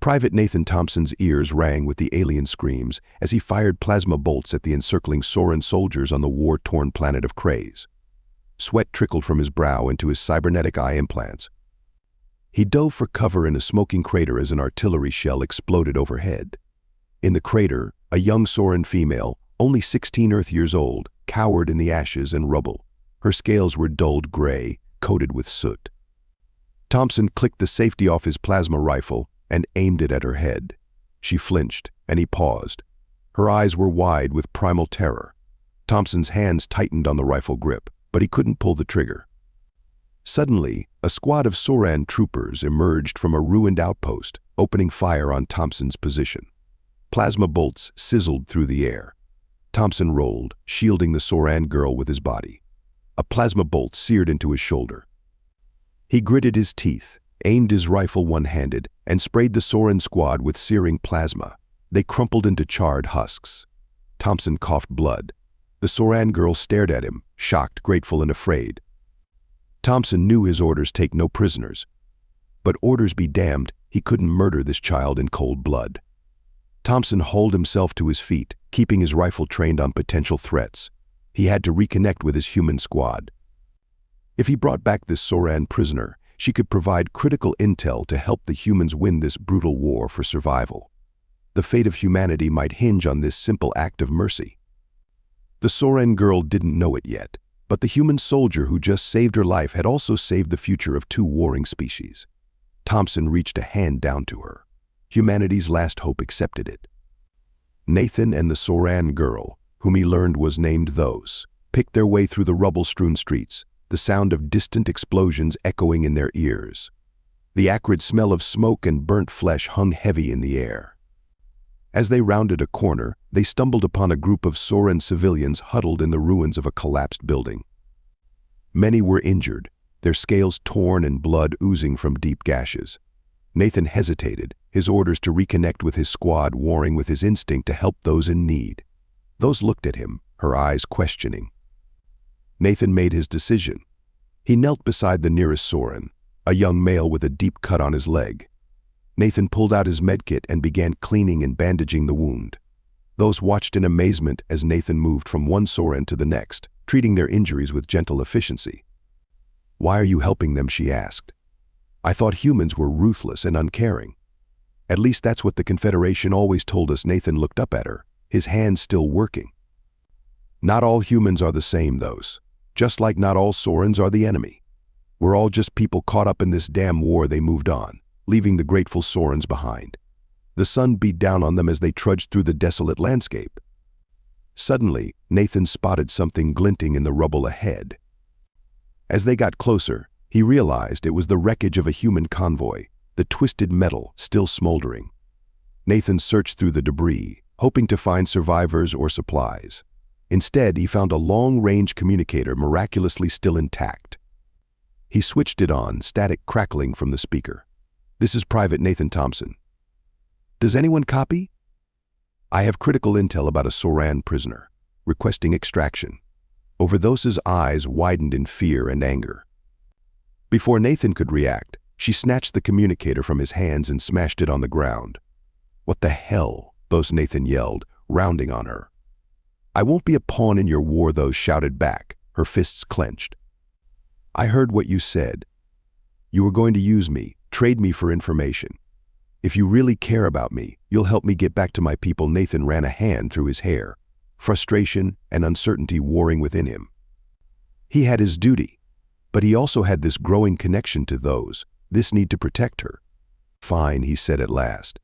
Private Nathan Thompson's ears rang with the alien screams as he fired plasma bolts at the encircling Soran soldiers on the war-torn planet of Krays. Sweat trickled from his brow into his cybernetic eye implants. He dove for cover in a smoking crater as an artillery shell exploded overhead. In the crater, a young Soran female, only 16 Earth years old, cowered in the ashes and rubble. Her scales were dulled gray, coated with soot. Thompson clicked the safety off his plasma rifle and aimed it at her head. She flinched, and he paused. Her eyes were wide with primal terror. Thompson's hands tightened on the rifle grip, but he couldn't pull the trigger. Suddenly, a squad of Soran troopers emerged from a ruined outpost, opening fire on Thompson's position. Plasma bolts sizzled through the air. Thompson rolled, shielding the Soran girl with his body. A plasma bolt seared into his shoulder. He gritted his teeth, aimed his rifle one-handed, and sprayed the Soran squad with searing plasma. They crumpled into charred husks. Thompson coughed blood. The Soran girl stared at him, shocked, grateful, and afraid. Thompson knew his orders take no prisoners. But orders be damned, he couldn't murder this child in cold blood. Thompson hauled himself to his feet, keeping his rifle trained on potential threats. He had to reconnect with his human squad. If he brought back this Soran prisoner, she could provide critical intel to help the humans win this brutal war for survival. The fate of humanity might hinge on this simple act of mercy. The Soran girl didn't know it yet, but the human soldier who just saved her life had also saved the future of two warring species. Thompson reached a hand down to her. Humanity's last hope accepted it. Nathan and the Soran girl, whom he learned was named Thos, picked their way through the rubble-strewn streets, the sound of distant explosions echoing in their ears. The acrid smell of smoke and burnt flesh hung heavy in the air. As they rounded a corner, they stumbled upon a group of Soran civilians huddled in the ruins of a collapsed building. Many were injured, their scales torn and blood oozing from deep gashes. Nathan hesitated, his orders to reconnect with his squad warring with his instinct to help those in need. Those looked at him, her eyes questioning. Nathan made his decision. He knelt beside the nearest Soran, a young male with a deep cut on his leg. Nathan pulled out his medkit and began cleaning and bandaging the wound. Those watched in amazement as Nathan moved from one Soran to the next, treating their injuries with gentle efficiency. "Why are you helping them?" she asked. "I thought humans were ruthless and uncaring." "At least that's what the Confederation always told us." Nathan looked up at her, his hands still working. "Not all humans are the same, Those. Just like not all Sorans are the enemy. We're all just people caught up in this damn war." They moved on, leaving the grateful Sorans behind. The sun beat down on them as they trudged through the desolate landscape. Suddenly, Nathan spotted something glinting in the rubble ahead. As they got closer, he realized it was the wreckage of a human convoy, the twisted metal still smoldering. Nathan searched through the debris, hoping to find survivors or supplies. Instead, he found a long-range communicator miraculously still intact. He switched it on, static crackling from the speaker. "This is Private Nathan Thompson. Does anyone copy? I have critical intel about a Soran prisoner, requesting extraction." Thos's eyes widened in fear and anger. Before Nathan could react, she snatched the communicator from his hands and smashed it on the ground. "What the hell?" Nathan yelled, rounding on her. "I won't be a pawn in your war," Thos shouted back, her fists clenched. "I heard what you said. You were going to use me, trade me for information. If you really care about me, you'll help me get back to my people." Nathan ran a hand through his hair, frustration and uncertainty warring within him. He had his duty, but he also had this growing connection to Thos, this need to protect her. "Fine," he said at last.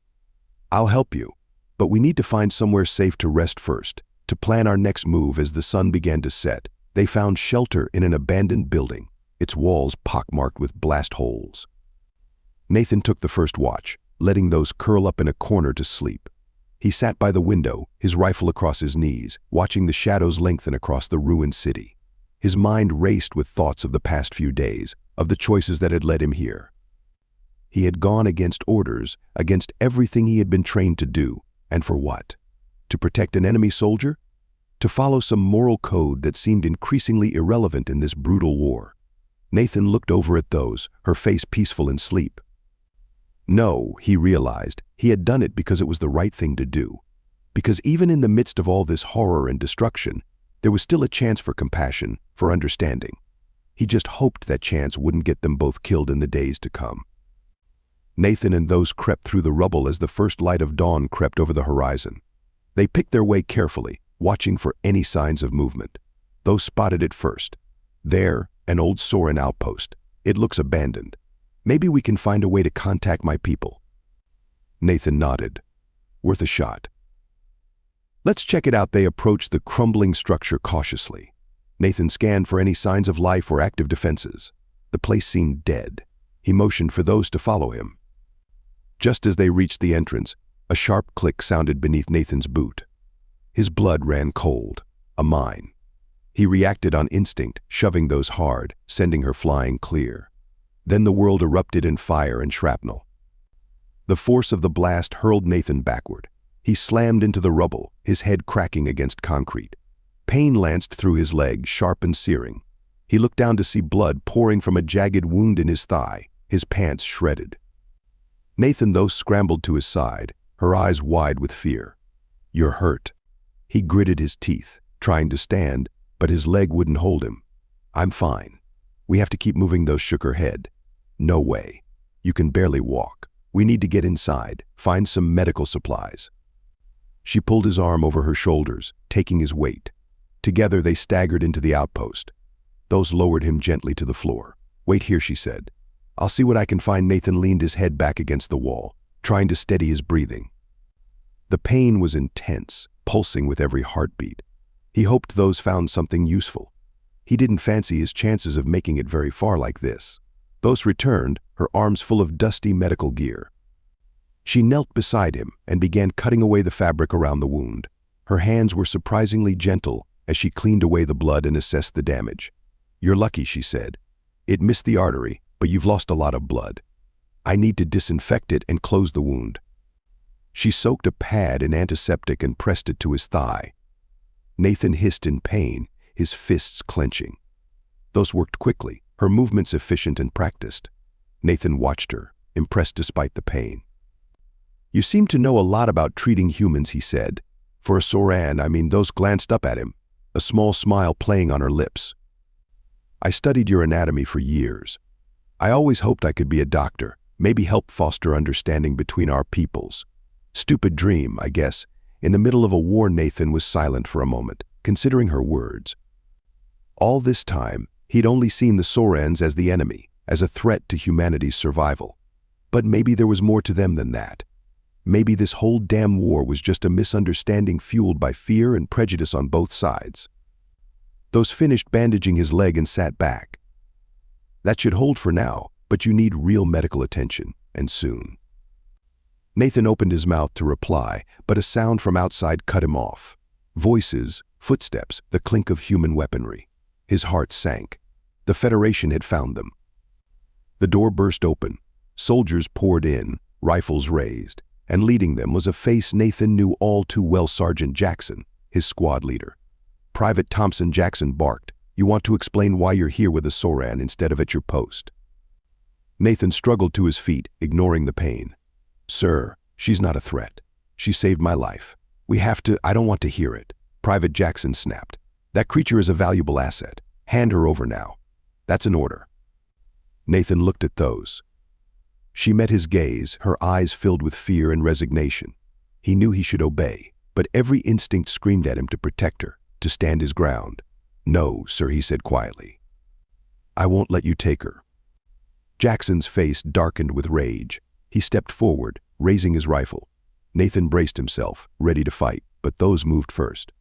"I'll help you, but we need to find somewhere safe to rest first, to plan our next move." As the sun began to set, they found shelter in an abandoned building, its walls pockmarked with blast holes. Nathan took the first watch, letting Those curl up in a corner to sleep. He sat by the window, his rifle across his knees, watching the shadows lengthen across the ruined city. His mind raced with thoughts of the past few days, of the choices that had led him here. He had gone against orders, against everything he had been trained to do, and for what? To protect an enemy soldier? To follow some moral code that seemed increasingly irrelevant in this brutal war. Nathan looked over at Those, her face peaceful in sleep. No, he realized, He had done it because it was the right thing to do. Because even in the midst of all this horror and destruction, there was still a chance for compassion, for understanding. He just hoped that chance wouldn't get them both killed in the days to come. Nathan and those crept through the rubble as the first light of dawn crept over the horizon. They picked their way carefully, watching for any signs of movement. Those spotted it first. There, an old Soren outpost. It looks abandoned. Maybe we can find a way to contact my people. Nathan nodded. Worth a shot. Let's check it out. They approached the crumbling structure cautiously. Nathan scanned for any signs of life or active defenses. The place seemed dead. He motioned for those to follow him. Just as they reached the entrance, a sharp click sounded beneath Nathan's boot. His blood ran cold. A mine. He reacted on instinct, shoving those hard, sending her flying clear. Then the world erupted in fire and shrapnel. The force of the blast hurled Nathan backward. He slammed into the rubble, his head cracking against concrete. Pain lanced through his leg, sharp and searing. He looked down to see blood pouring from a jagged wound in his thigh, his pants shredded. Nathan, though, scrambled to his side, her eyes wide with fear. "You're hurt." He gritted his teeth, trying to stand, but his leg wouldn't hold him. "I'm fine. We have to keep moving." Those shook her head. "No way. You can barely walk. We need to get inside, find some medical supplies." She pulled his arm over her shoulders, taking his weight. Together they staggered into the outpost. Those lowered him gently to the floor. "Wait here," she said. "I'll see what I can find." Nathan leaned his head back against the wall, trying to steady his breathing. The pain was intense, pulsing with every heartbeat. He hoped those found something useful. He didn't fancy his chances of making it very far like this. Those returned, her arms full of dusty medical gear. She knelt beside him and began cutting away the fabric around the wound. Her hands were surprisingly gentle as she cleaned away the blood and assessed the damage. "You're lucky," she said. "It missed the artery, but you've lost a lot of blood. I need to disinfect it and close the wound." She soaked a pad in antiseptic and pressed it to his thigh. Nathan hissed in pain, his fists clenching. Those worked quickly, her movements efficient and practiced. Nathan watched her, impressed despite the pain. "You seem to know a lot about treating humans," he said. "For a Soran, Those glanced up at him, a small smile playing on her lips. "I studied your anatomy for years. I always hoped I could be a doctor, maybe help foster understanding between our peoples. Stupid dream, I guess." In the middle of a war, Nathan was silent for a moment, considering her words. All this time, he'd only seen the Sorans as the enemy, as a threat to humanity's survival. But maybe there was more to them than that. Maybe this whole damn war was just a misunderstanding fueled by fear and prejudice on both sides. Those finished bandaging his leg and sat back. "That should hold for now, but you need real medical attention, and soon." Nathan opened his mouth to reply, but a sound from outside cut him off. Voices, footsteps, the clink of human weaponry. His heart sank. The Federation had found them. The door burst open. Soldiers poured in, rifles raised, and leading them was a face Nathan knew all too well: Sergeant Jackson, his squad leader. Private Thompson. Jackson barked, "You want to explain why you're here with a Soran instead of at your post?" Nathan struggled to his feet, ignoring the pain. "Sir, she's not a threat. She saved my life. We have to—" "I don't want to hear it," Private Jackson snapped. "That creature is a valuable asset. Hand her over now. That's an order." Nathan looked at those. She met his gaze, her eyes filled with fear and resignation. He knew he should obey, but every instinct screamed at him to protect her, to stand his ground. "No, sir," he said quietly. "I won't let you take her." Jackson's face darkened with rage. He stepped forward, raising his rifle. Nathan braced himself, ready to fight, but those moved first.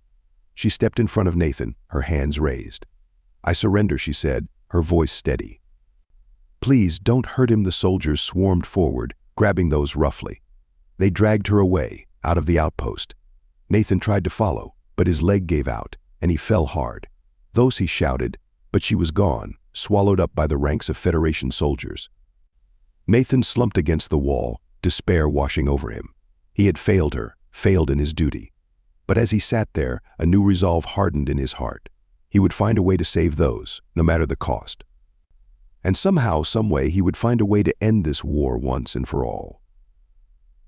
She stepped in front of Nathan, her hands raised. "I surrender," she said, her voice steady. "Please don't hurt him." The soldiers swarmed forward, grabbing those roughly. They dragged her away, out of the outpost. Nathan tried to follow, but his leg gave out, and he fell hard. "Those," he shouted, but she was gone, swallowed up by the ranks of Federation soldiers. Nathan slumped against the wall, despair washing over him. He had failed her, failed in his duty. But as he sat there, a new resolve hardened in his heart. He would find a way to save those, no matter the cost. And somehow, some way, he would find a way to end this war once and for all.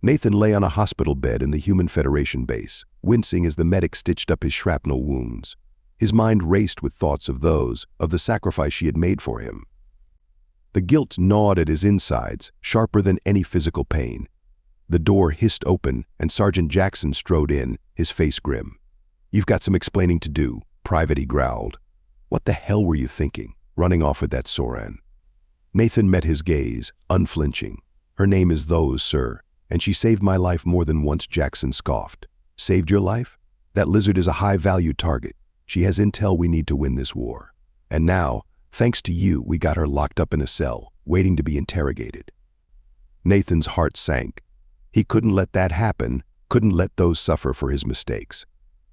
Nathan lay on a hospital bed in the Human Federation base, wincing as the medic stitched up his shrapnel wounds. His mind raced with thoughts of the sacrifice she had made for him. The guilt gnawed at his insides, sharper than any physical pain. The door hissed open, and Sergeant Jackson strode in, his face grim. "You've got some explaining to do," Private he growled. "What the hell were you thinking, running off with that Soran?" Nathan met his gaze, unflinching. "Her name is Those, sir, and she saved my life more than once," Jackson scoffed. "Saved your life? That lizard is a high-value target. She has intel we need to win this war. And now, thanks to you, we got her locked up in a cell, waiting to be interrogated." Nathan's heart sank. He couldn't let that happen, couldn't let Those suffer for his mistakes.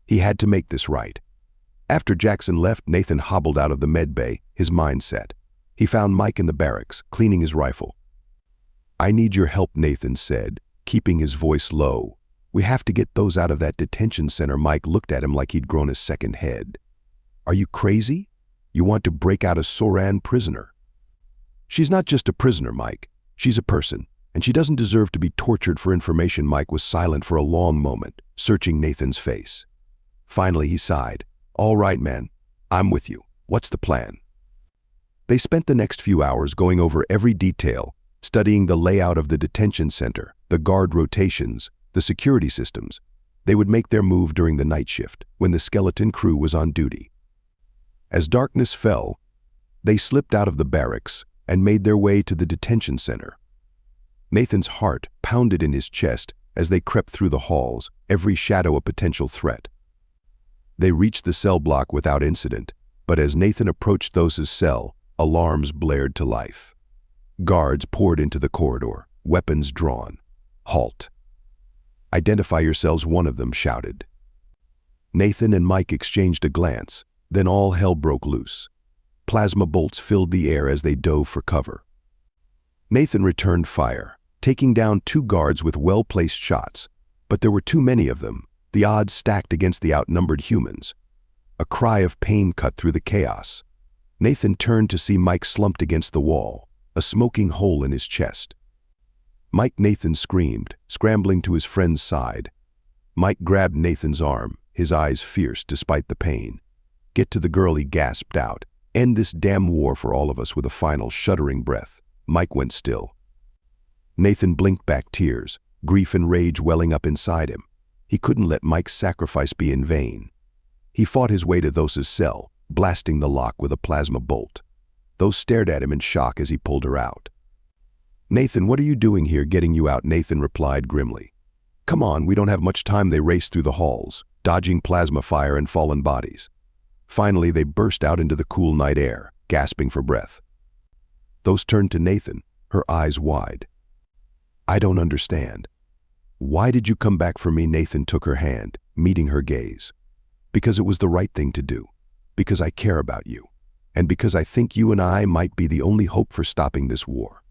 He had to make this right. After Jackson left, Nathan hobbled out of the med bay, his mind set. He found Mike in the barracks, cleaning his rifle. "I need your help," Nathan said, keeping his voice low. "We have to get Those out of that detention center." Mike looked at him like he'd grown a second head. "Are you crazy? You want to break out a Soran prisoner?" "She's not just a prisoner, Mike. She's a person, and she doesn't deserve to be tortured for information." Mike was silent for a long moment, searching Nathan's face. Finally, he sighed. "All right, man. I'm with you. What's the plan?" They spent the next few hours going over every detail, studying the layout of the detention center, the guard rotations, the security systems. They would make their move during the night shift, when the skeleton crew was on duty. As darkness fell, they slipped out of the barracks and made their way to the detention center. Nathan's heart pounded in his chest as they crept through the halls, every shadow a potential threat. They reached the cell block without incident, but as Nathan approached Those's cell, alarms blared to life. Guards poured into the corridor, weapons drawn. "Halt. Identify yourselves," one of them shouted. Nathan and Mike exchanged a glance, then all hell broke loose. Plasma bolts filled the air as they dove for cover. Nathan returned fire, taking down 2 guards with well-placed shots, but there were too many of them, the odds stacked against the outnumbered humans. A cry of pain cut through the chaos. Nathan turned to see Mike slumped against the wall, a smoking hole in his chest. "Mike!" Nathan screamed, scrambling to his friend's side. Mike grabbed Nathan's arm, his eyes fierce despite the pain. "Get to the girl," he gasped out. "End this damn war for all of us." With a final shuddering breath, Mike went still. Nathan blinked back tears, grief and rage welling up inside him. He couldn't let Mike's sacrifice be in vain. He fought his way to Those's cell, blasting the lock with a plasma bolt. Those stared at him in shock as he pulled her out. "Nathan, what are you doing here?" "Getting you out," Nathan replied grimly. "Come on, we don't have much time." They raced through the halls, dodging plasma fire and fallen bodies. Finally, they burst out into the cool night air, gasping for breath. Those turned to Nathan, her eyes wide. "I don't understand. Why did you come back for me?" Nathan took her hand, meeting her gaze. "Because it was the right thing to do. Because I care about you. And because I think you and I might be the only hope for stopping this war."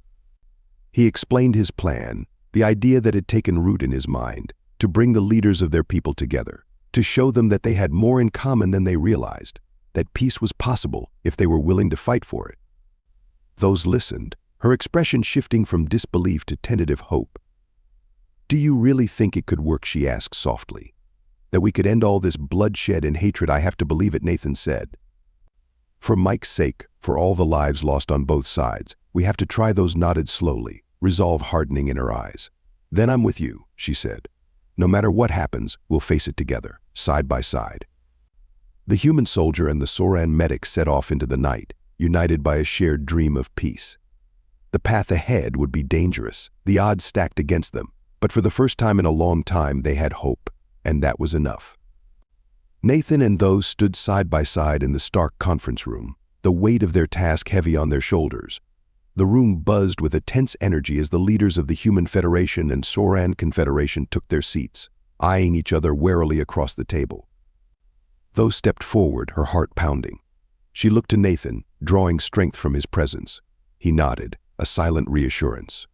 He explained his plan, the idea that had taken root in his mind, to bring the leaders of their people together, to show them that they had more in common than they realized, that peace was possible if they were willing to fight for it. Those listened, her expression shifting from disbelief to tentative hope. "Do you really think it could work?" she asked softly. "That we could end all this bloodshed and hatred?" "I have to believe it," Nathan said. "For Mike's sake, for all the lives lost on both sides, we have to try." Those nodded slowly, resolve hardening in her eyes. "Then I'm with you," she said. "No matter what happens, we'll face it together, side by side." The human soldier and the Soran medic set off into the night, united by a shared dream of peace. The path ahead would be dangerous, the odds stacked against them, but for the first time in a long time they had hope, and that was enough. Nathan and Those stood side by side in the stark conference room, the weight of their task heavy on their shoulders. The room buzzed with a tense energy as the leaders of the Human Federation and Soran Confederation took their seats, eyeing each other warily across the table. Those stepped forward, her heart pounding. She looked to Nathan, drawing strength from his presence. He nodded, a silent reassurance.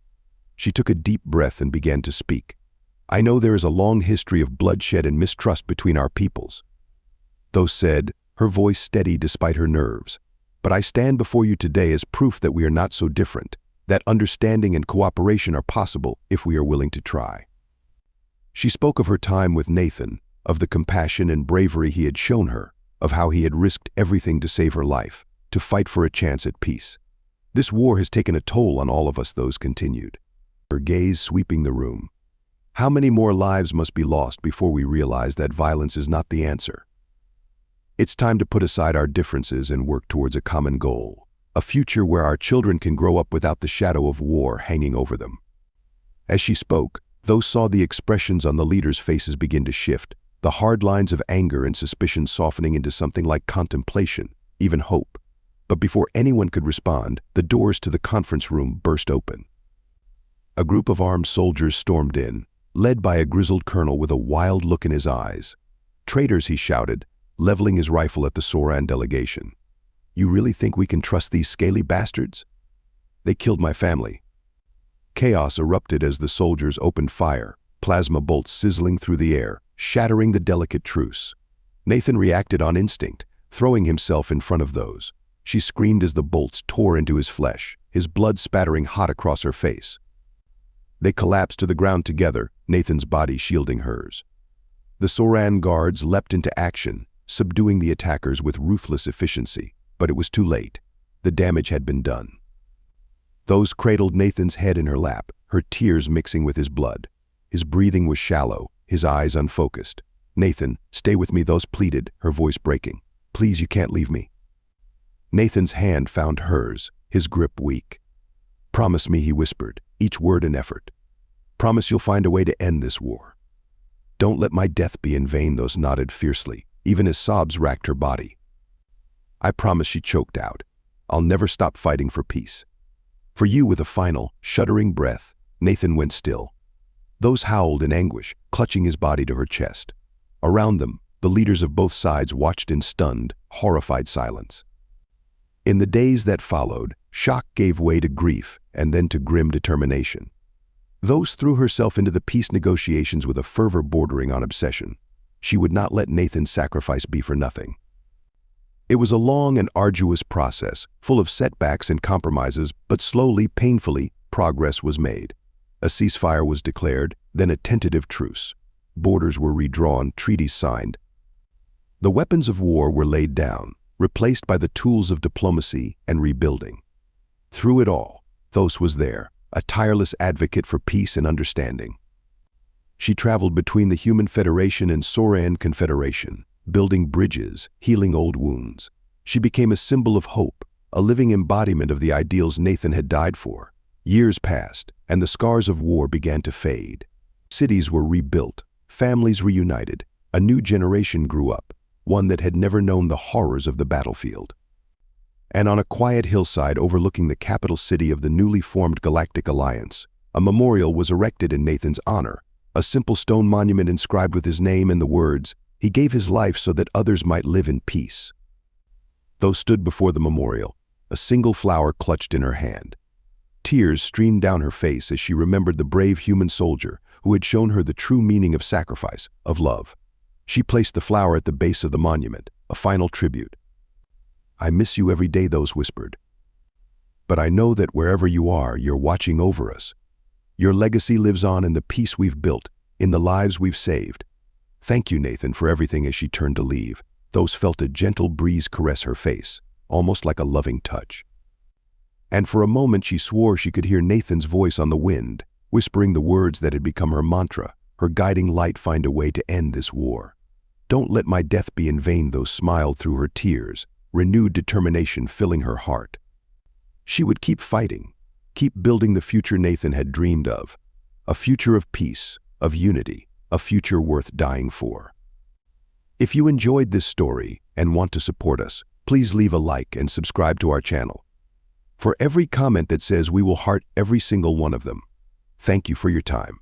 She took a deep breath and began to speak. "I know there is a long history of bloodshed and mistrust between our peoples." Those said, her voice steady despite her nerves. "But I stand before you today as proof that we are not so different, that understanding and cooperation are possible if we are willing to try." She spoke of her time with Nathan, of the compassion and bravery he had shown her, of how he had risked everything to save her life, to fight for a chance at peace. This war has taken a toll on all of us, those continued, her gaze sweeping the room. How many more lives must be lost before we realize that violence is not the answer? It's time to put aside our differences and work towards a common goal, a future where our children can grow up without the shadow of war hanging over them. As she spoke, those saw the expressions on the leaders' faces begin to shift, the hard lines of anger and suspicion softening into something like contemplation, even hope. But before anyone could respond, the doors to the conference room burst open. A group of armed soldiers stormed in, led by a grizzled colonel with a wild look in his eyes. "Traitors," he shouted, leveling his rifle at the Soran delegation. "You really think we can trust these scaly bastards? They killed my family." Chaos erupted as the soldiers opened fire, plasma bolts sizzling through the air, shattering the delicate truce. Nathan reacted on instinct, throwing himself in front of those. She screamed as the bolts tore into his flesh, his blood spattering hot across her face. They collapsed to the ground together, Nathan's body shielding hers. The Soran guards leapt into action, subduing the attackers with ruthless efficiency, but it was too late. The damage had been done. Those cradled Nathan's head in her lap, her tears mixing with his blood. His breathing was shallow, his eyes unfocused. "Nathan, stay with me," those pleaded, her voice breaking. "Please, you can't leave me." Nathan's hand found hers, his grip weak. "Promise me," he whispered, each word an effort. "Promise you'll find a way to end this war. Don't let my death be in vain," those nodded fiercely, even as sobs racked her body. "I promise," she choked out. "I'll never stop fighting for peace." For you, with a final, shuddering breath, Nathan went still. Those howled in anguish, clutching his body to her chest. Around them, the leaders of both sides watched in stunned, horrified silence. In the days that followed, shock gave way to grief and then to grim determination. Those threw herself into the peace negotiations with a fervor bordering on obsession. She would not let Nathan's sacrifice be for nothing. It was a long and arduous process, full of setbacks and compromises, but slowly, painfully, progress was made. A ceasefire was declared, then a tentative truce. Borders were redrawn, treaties signed. The weapons of war were laid down, replaced by the tools of diplomacy and rebuilding. Through it all, Thos was there, a tireless advocate for peace and understanding. She traveled between the Human Federation and Soran Confederation, building bridges, healing old wounds. She became a symbol of hope, a living embodiment of the ideals Nathan had died for. Years passed, and the scars of war began to fade. Cities were rebuilt, families reunited, a new generation grew up, one that had never known the horrors of the battlefield. And on a quiet hillside overlooking the capital city of the newly formed Galactic Alliance, a memorial was erected in Nathan's honor, a simple stone monument inscribed with his name and the words, "He gave his life so that others might live in peace." Thos stood before the memorial, a single flower clutched in her hand. Tears streamed down her face as she remembered the brave human soldier who had shown her the true meaning of sacrifice, of love. She placed the flower at the base of the monument, a final tribute. "I miss you every day," Thos whispered. "But I know that wherever you are, you're watching over us. Your legacy lives on in the peace we've built, in the lives we've saved. Thank you, Nathan, for everything." As she turned to leave, Thos felt a gentle breeze caress her face, almost like a loving touch. And for a moment she swore she could hear Nathan's voice on the wind, whispering the words that had become her mantra, her guiding light: "Find a way to end this war. Don't let my death be in vain." Thos smiled through her tears, renewed determination filling her heart. She would keep fighting, keep building the future Nathan had dreamed of, a future of peace, of unity, a future worth dying for. If you enjoyed this story and want to support us, please leave a like and subscribe to our channel. For every comment that says, we will heart every single one of them. Thank you for your time.